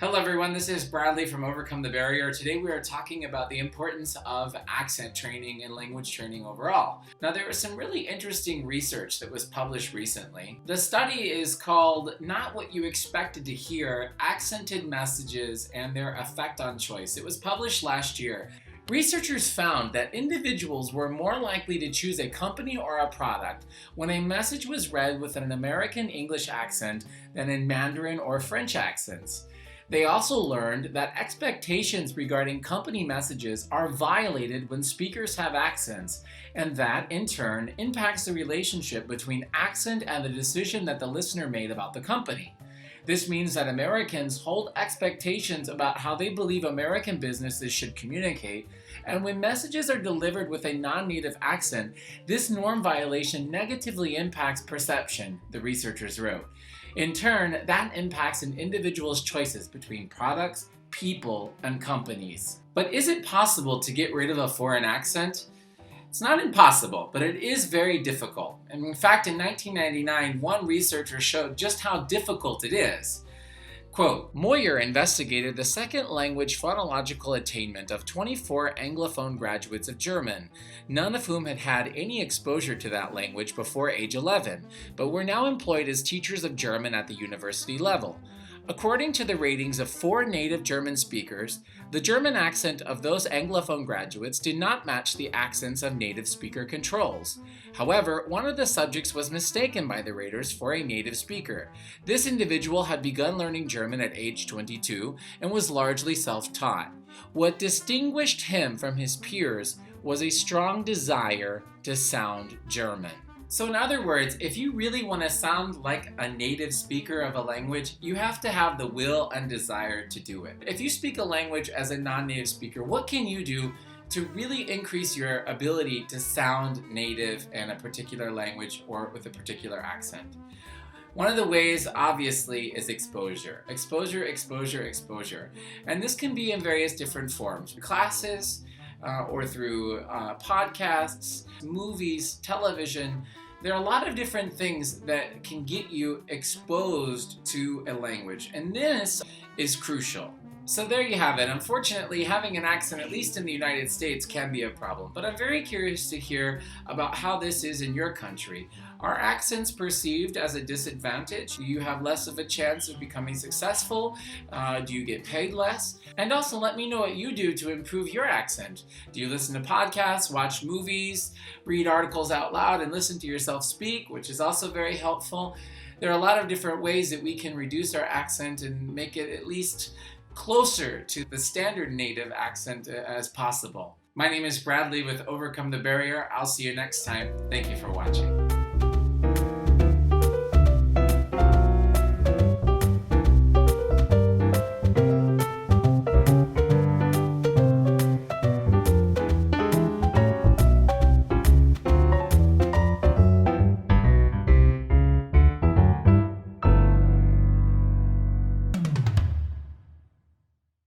Hello everyone, this is Bradley from Overcome the Barrier. Today we are talking about the importance of accent training and language training overall. Now there was some really interesting research that was published recently. The study is called Not What You Expected to Hear: Accented Messages and Their Effect on Choice. It was published last year. Researchers found that individuals were more likely to choose a company or a product when a message was read with an American English accent than in Mandarin or French accents. They also learned that expectations regarding company messages are violated when speakers have accents, and that, in turn, impacts the relationship between accent and the decision that the listener made about the company. This means that Americans hold expectations about how they believe American businesses should communicate, and when messages are delivered with a non-native accent, this norm violation negatively impacts perception, the researchers wrote. In turn, that impacts an individual's choices between products, people, and companies. But is it possible to get rid of a foreign accent? It's not impossible, but it is very difficult. And in fact, in 1999, one researcher showed just how difficult it is. Quote, Moyer investigated the second language phonological attainment of 24 Anglophone graduates of German, none of whom had had any exposure to that language before age 11, but were now employed as teachers of German at the university level. According to the ratings of 4 native German speakers, the German accent of those Anglophone graduates did not match the accents of native speaker controls. However, one of the subjects was mistaken by the raters for a native speaker. This individual had begun learning German at age 22 and was largely self-taught. What distinguished him from his peers was a strong desire to sound German. So in other words, if you really want to sound like a native speaker of a language, you have to have the will and desire to do it. If you speak a language as a non-native speaker, what can you do to really increase your ability to sound native in a particular language or with a particular accent? One of the ways, obviously, is exposure. Exposure, exposure, exposure. And this can be in various different forms. Classes, or through podcasts, movies, television. There are a lot of different things that can get you exposed to a language, and this is crucial. So there you have it. Unfortunately, having an accent, at least in the United States, can be a problem, but I'm very curious to hear about how this is in your country. Are accents perceived as a disadvantage? Do you have less of a chance of becoming successful? Do you get paid less? And also let me know what you do to improve your accent. Do you listen to podcasts, watch movies, read articles out loud, and listen to yourself speak, which is also very helpful? There are a lot of different ways that we can reduce our accent and make it at least closer to the standard native accent as possible. My name is Bradley with Overcome the Barrier. I'll see you next time. Thank you for watching.